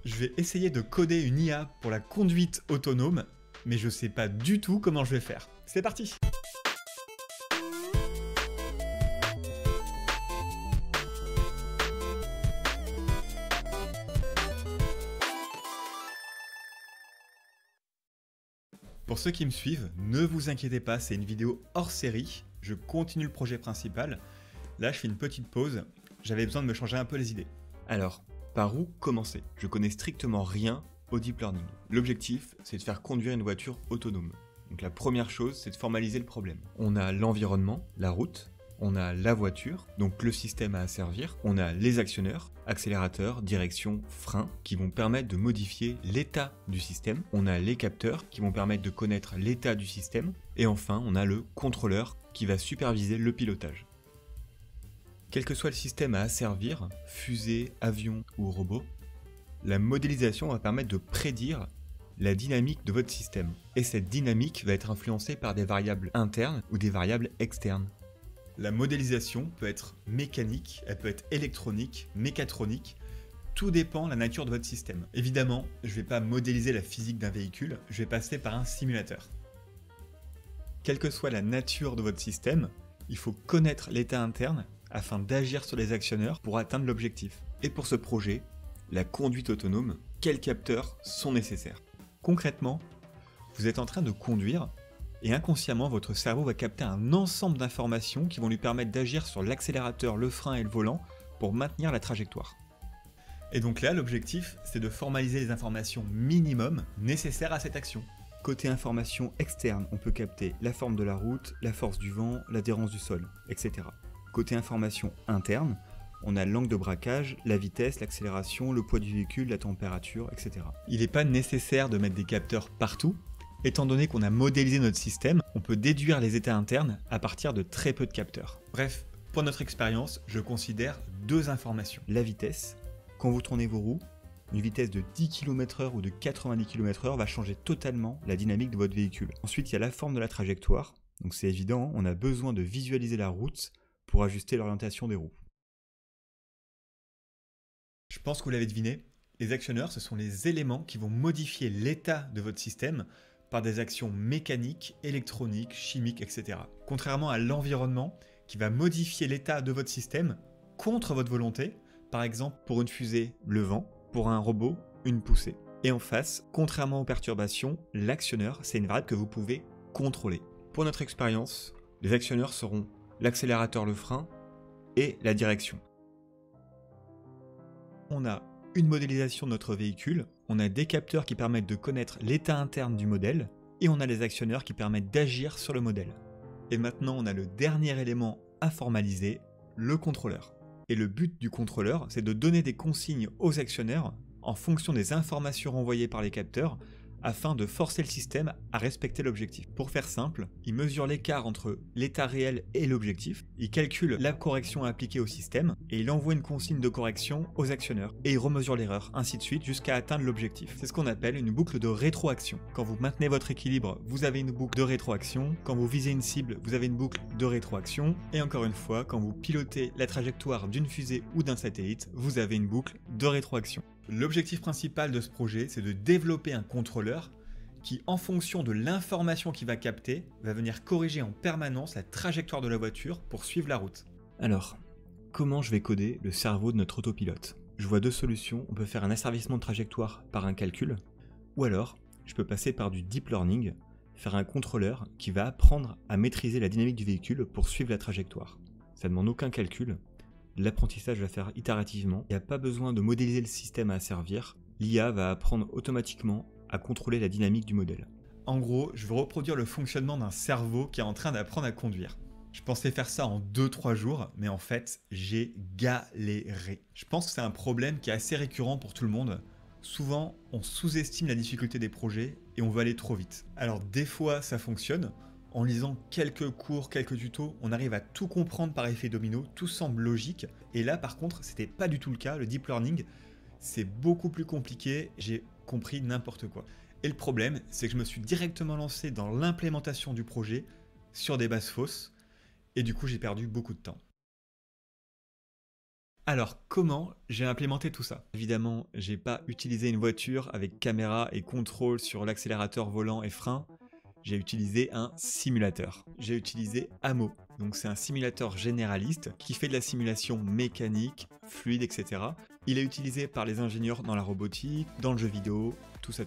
Je vais essayer de coder une IA pour la conduite autonome, mais je sais pas du tout comment je vais faire. C'est parti! Pour ceux qui me suivent, ne vous inquiétez pas, c'est une vidéo hors série. Je continue le projet principal. Là, je fais une petite pause. J'avais besoin de me changer un peu les idées. Alors, par où commencer? Je connais strictement rien au deep learning. L'objectif, c'est de faire conduire une voiture autonome. Donc la première chose, c'est de formaliser le problème. On a l'environnement, la route. On a la voiture, donc le système à asservir. On a les actionneurs, accélérateur, direction, frein, qui vont permettre de modifier l'état du système. On a les capteurs, qui vont permettre de connaître l'état du système. Et enfin, on a le contrôleur, qui va superviser le pilotage. Quel que soit le système à asservir, fusée, avion ou robot, la modélisation va permettre de prédire la dynamique de votre système. Et cette dynamique va être influencée par des variables internes ou des variables externes. La modélisation peut être mécanique, elle peut être électronique, mécatronique, tout dépend de la nature de votre système. Évidemment, je ne vais pas modéliser la physique d'un véhicule, je vais passer par un simulateur. Quelle que soit la nature de votre système, il faut connaître l'état interne afin d'agir sur les actionneurs pour atteindre l'objectif. Et pour ce projet, la conduite autonome, quels capteurs sont nécessaires? Concrètement, vous êtes en train de conduire, et inconsciemment, votre cerveau va capter un ensemble d'informations qui vont lui permettre d'agir sur l'accélérateur, le frein et le volant pour maintenir la trajectoire. Et donc là, l'objectif, c'est de formaliser les informations minimum nécessaires à cette action. Côté information externe, on peut capter la forme de la route, la force du vent, l'adhérence du sol, etc. Côté information interne, on a l'angle de braquage, la vitesse, l'accélération, le poids du véhicule, la température, etc. Il n'est pas nécessaire de mettre des capteurs partout. Étant donné qu'on a modélisé notre système, on peut déduire les états internes à partir de très peu de capteurs. Bref, pour notre expérience, je considère deux informations. La vitesse, quand vous tournez vos roues, une vitesse de 10 km/h ou de 90 km/h va changer totalement la dynamique de votre véhicule. Ensuite, il y a la forme de la trajectoire. Donc c'est évident, on a besoin de visualiser la route pour ajuster l'orientation des roues. Je pense que vous l'avez deviné, les actionneurs, ce sont les éléments qui vont modifier l'état de votre système par des actions mécaniques, électroniques, chimiques, etc. Contrairement à l'environnement qui va modifier l'état de votre système contre votre volonté, par exemple pour une fusée, le vent, pour un robot, une poussée. Et en face, contrairement aux perturbations, l'actionneur, c'est une variable que vous pouvez contrôler. Pour notre expérience, les actionneurs seront l'accélérateur, le frein et la direction. On a une modélisation de notre véhicule, on a des capteurs qui permettent de connaître l'état interne du modèle, et on a les actionneurs qui permettent d'agir sur le modèle. Et maintenant, on a le dernier élément à formaliser, le contrôleur. Et le but du contrôleur, c'est de donner des consignes aux actionneurs en fonction des informations renvoyées par les capteurs, afin de forcer le système à respecter l'objectif. Pour faire simple, il mesure l'écart entre l'état réel et l'objectif, il calcule la correction à appliquer au système, et il envoie une consigne de correction aux actionneurs, et il remesure l'erreur, ainsi de suite, jusqu'à atteindre l'objectif. C'est ce qu'on appelle une boucle de rétroaction. Quand vous maintenez votre équilibre, vous avez une boucle de rétroaction, quand vous visez une cible, vous avez une boucle de rétroaction, et encore une fois, quand vous pilotez la trajectoire d'une fusée ou d'un satellite, vous avez une boucle de rétroaction. L'objectif principal de ce projet, c'est de développer un contrôleur qui, en fonction de l'information qu'il va capter, va venir corriger en permanence la trajectoire de la voiture pour suivre la route. Alors, comment je vais coder le cerveau de notre autopilote? Je vois deux solutions. On peut faire un asservissement de trajectoire par un calcul, ou alors, je peux passer par du deep learning, faire un contrôleur qui va apprendre à maîtriser la dynamique du véhicule pour suivre la trajectoire. Ça ne demande aucun calcul. L'apprentissage va faire itérativement, il n'y a pas besoin de modéliser le système à asservir, l'IA va apprendre automatiquement à contrôler la dynamique du modèle. En gros, je veux reproduire le fonctionnement d'un cerveau qui est en train d'apprendre à conduire. Je pensais faire ça en 2-3 jours, mais en fait, j'ai galéré. Je pense que c'est un problème qui est assez récurrent pour tout le monde. Souvent, on sous-estime la difficulté des projets et on veut aller trop vite. Alors des fois, ça fonctionne. En lisant quelques cours, quelques tutos, on arrive à tout comprendre par effet domino, tout semble logique. Et là, par contre, c'était pas du tout le cas. Le deep learning, c'est beaucoup plus compliqué. J'ai compris n'importe quoi. Et le problème, c'est que je me suis directement lancé dans l'implémentation du projet sur des bases fausses. Et du coup, j'ai perdu beaucoup de temps. Alors, comment j'ai implémenté tout ça? Évidemment, j'ai pas utilisé une voiture avec caméra et contrôle sur l'accélérateur, volant et frein. J'ai utilisé un simulateur. J'ai utilisé AMO. Donc c'est un simulateur généraliste qui fait de la simulation mécanique, fluide, etc. Il est utilisé par les ingénieurs dans la robotique, dans le jeu vidéo, tout ça.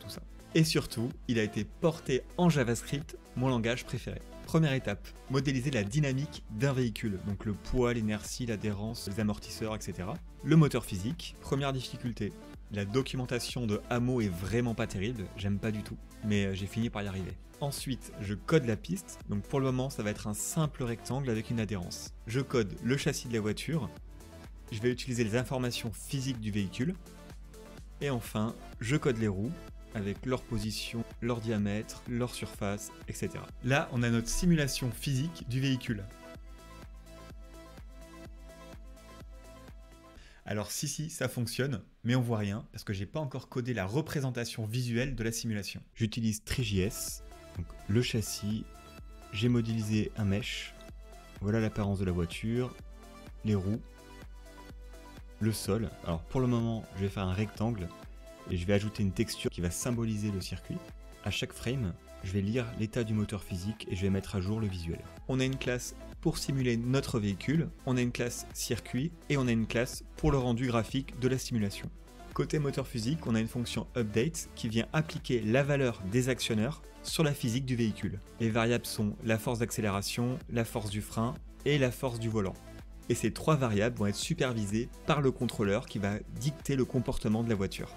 Et surtout, il a été porté en JavaScript, mon langage préféré. Première étape, modéliser la dynamique d'un véhicule, donc le poids, l'inertie, l'adhérence, les amortisseurs, etc. Le moteur physique, première difficulté, la documentation de AMO est vraiment pas terrible, j'aime pas du tout, mais j'ai fini par y arriver. Ensuite, je code la piste, donc pour le moment ça va être un simple rectangle avec une adhérence. Je code le châssis de la voiture, je vais utiliser les informations physiques du véhicule, et enfin, je code les roues, avec leur position, leur diamètre, leur surface, etc. Là, on a notre simulation physique du véhicule. Alors si, ça fonctionne, mais on voit rien, parce que j'ai pas encore codé la représentation visuelle de la simulation. J'utilise TriJS, donc le châssis, j'ai modélisé un mesh, voilà l'apparence de la voiture, les roues, le sol. Alors pour le moment, je vais faire un rectangle, et je vais ajouter une texture qui va symboliser le circuit. À chaque frame, je vais lire l'état du moteur physique et je vais mettre à jour le visuel. On a une classe pour simuler notre véhicule, on a une classe circuit et on a une classe pour le rendu graphique de la simulation. Côté moteur physique, on a une fonction update qui vient appliquer la valeur des actionneurs sur la physique du véhicule. Les variables sont la force d'accélération, la force du frein et la force du volant. Et ces trois variables vont être supervisées par le contrôleur qui va dicter le comportement de la voiture.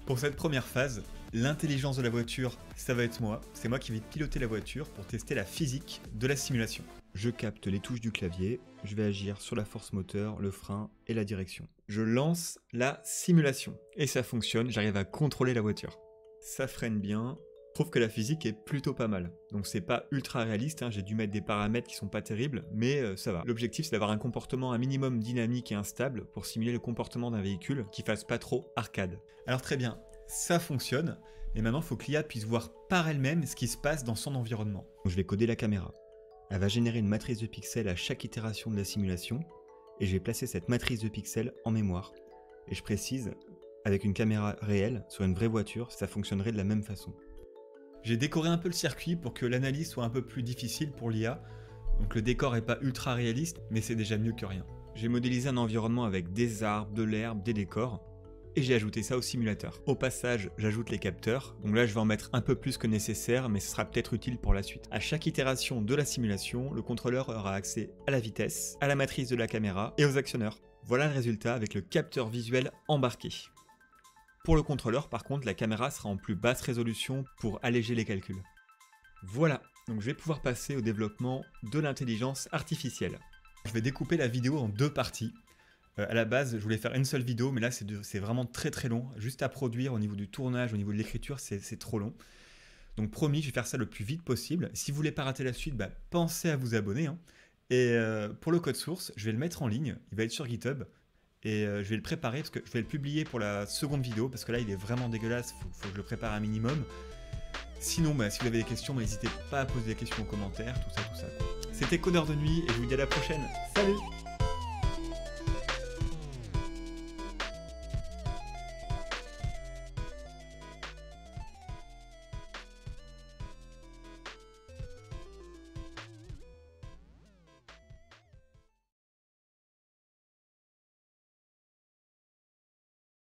Pour cette première phase, l'intelligence de la voiture, ça va être moi. C'est moi qui vais piloter la voiture pour tester la physique de la simulation. Je capte les touches du clavier, je vais agir sur la force moteur, le frein et la direction. Je lance la simulation et ça fonctionne, j'arrive à contrôler la voiture. Ça freine bien. Je trouve que la physique est plutôt pas mal. Donc c'est pas ultra réaliste, j'ai dû mettre des paramètres qui sont pas terribles, mais ça va. L'objectif c'est d'avoir un comportement un minimum dynamique et instable pour simuler le comportement d'un véhicule qui fasse pas trop arcade. Alors très bien, ça fonctionne, mais maintenant il faut que l'IA puisse voir par elle-même ce qui se passe dans son environnement. Donc je vais coder la caméra. Elle va générer une matrice de pixels à chaque itération de la simulation, et je vais placer cette matrice de pixels en mémoire. Et je précise, avec une caméra réelle, sur une vraie voiture, ça fonctionnerait de la même façon. J'ai décoré un peu le circuit pour que l'analyse soit un peu plus difficile pour l'IA. Donc le décor n'est pas ultra réaliste, mais c'est déjà mieux que rien. J'ai modélisé un environnement avec des arbres, de l'herbe, des décors, et j'ai ajouté ça au simulateur. Au passage, j'ajoute les capteurs, donc là je vais en mettre un peu plus que nécessaire, mais ce sera peut-être utile pour la suite. À chaque itération de la simulation, le contrôleur aura accès à la vitesse, à la matrice de la caméra et aux actionneurs. Voilà le résultat avec le capteur visuel embarqué. Pour le contrôleur, par contre, la caméra sera en plus basse résolution pour alléger les calculs. Voilà, donc je vais pouvoir passer au développement de l'intelligence artificielle. Je vais découper la vidéo en deux parties. À la base, je voulais faire une seule vidéo, mais là c'est vraiment très long. Juste à produire au niveau du tournage, au niveau de l'écriture, c'est trop long. Donc promis, je vais faire ça le plus vite possible. Si vous voulez pas rater la suite, pensez à vous abonner. Et pour le code source, je vais le mettre en ligne, il va être sur GitHub. Et je vais le préparer parce que je vais le publier pour la seconde vidéo parce que là il est vraiment dégueulasse, faut que je le prépare un minimum. Sinon, si vous avez des questions, n'hésitez pas à poser des questions en commentaire, tout ça. C'était Codeur de nuit et je vous dis à la prochaine. Salut!